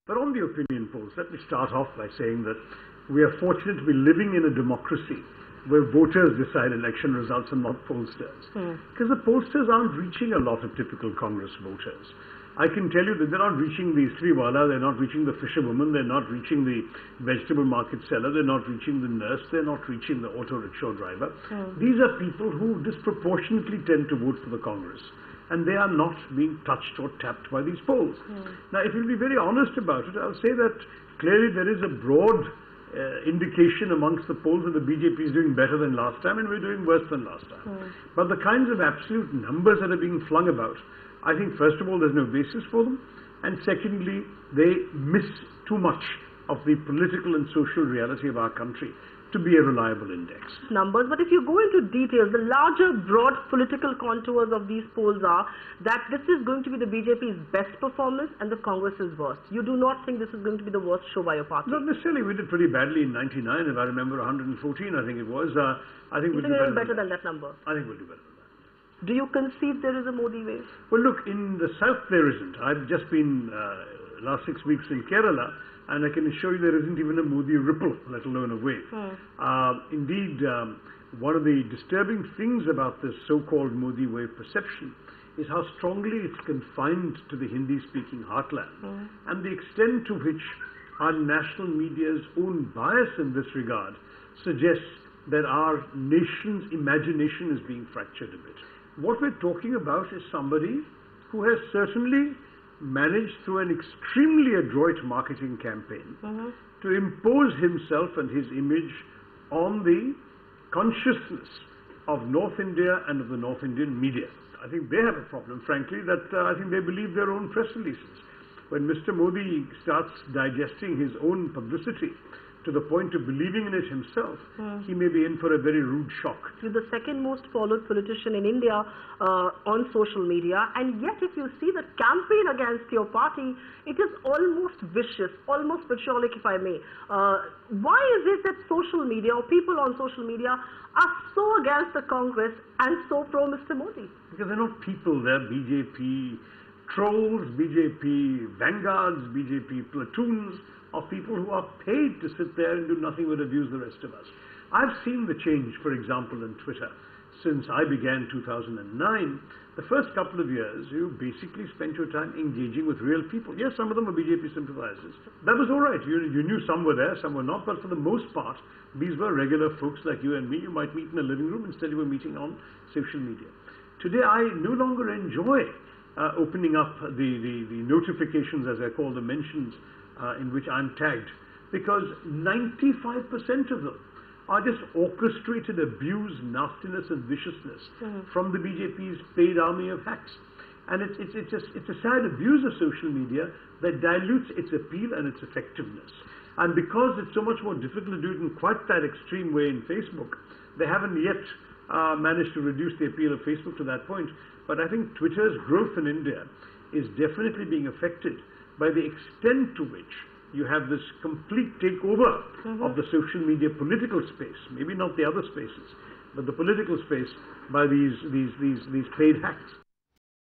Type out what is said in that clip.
But on the opinion polls, let me start off by saying that we are fortunate to be living in a democracy where voters decide election results and not pollsters. Because the pollsters aren't reaching a lot of typical Congress voters. I can tell you that they're not reaching the istriwala, they're not reaching the fisherwoman, they're not reaching the vegetable market seller, they're not reaching the nurse, they're not reaching the auto rickshaw driver. These are people who disproportionately tend to vote for the Congress. And they are not being touched or tapped by these polls. Now, if you'll be very honest about it, I'll say that clearly there is a broad indication amongst the polls that the BJP is doing better than last time and we're doing worse than last time. But the kinds of absolute numbers that are being flung about, I think first of all there's no basis for them, and secondly they miss too much of the political and social reality of our country to be a reliable index. Numbers, but if you go into details, the larger broad political contours of these polls are that this is going to be the BJP's best performance and the Congress's worst. You do not think this is going to be the worst show by your party? Not necessarily. We did pretty badly in 99, if I remember, 114 I think it was. I think we'll do better than that number. I think we'll do better than that. Do you conceive there is a Modi wave? Well, look, in the south there isn't. I've just been last 6 weeks in Kerala, and I can assure you there isn't even a Modi ripple, let alone a wave. Indeed, one of the disturbing things about this so-called Modi wave perception is how strongly it's confined to the Hindi-speaking heartland, and the extent to which our national media's own bias in this regard suggests that our nation's imagination is being fractured a bit. What we're talking about is somebody who has certainly managed through an extremely adroit marketing campaign to impose himself and his image on the consciousness of North India and of the North Indian media. I think they have a problem, frankly, that I think they believe their own press releases. When Mr. Modi starts digesting his own publicity to the point of believing in it himself, he may be in for a very rude shock. You're the second most followed politician in India on social media, and yet if you see the campaign against your party, it is almost vicious, almost vitriolic, if I may. Why is it that social media or people on social media are so against the Congress and so pro Mr. Modi? Because they're not people, they're BJP trolls, BJP vanguards, BJP platoons of people who are paid to sit there and do nothing but abuse the rest of us. I've seen the change, for example, in Twitter. Since I began 2009, the first couple of years, you basically spent your time engaging with real people. Yes, some of them were BJP sympathizers. That was all right. You knew some were there, some were not, but for the most part, these were regular folks like you and me. You might meet in a living room, instead you were meeting on social media. Today, I no longer enjoy opening up the notifications, as I call the mentions, in which I'm tagged, because 95% of them are just orchestrated abuse, nastiness and viciousness from the BJP's paid army of hacks. And it's a sad abuse of social media that dilutes its appeal and its effectiveness. And because it's so much more difficult to do it in quite that extreme way in Facebook, they haven't yet managed to reduce the appeal of Facebook to that point. But I think Twitter's growth in India is definitely being affected by the extent to which you have this complete takeover of the social media political space, maybe not the other spaces, but the political space by these paid hacks.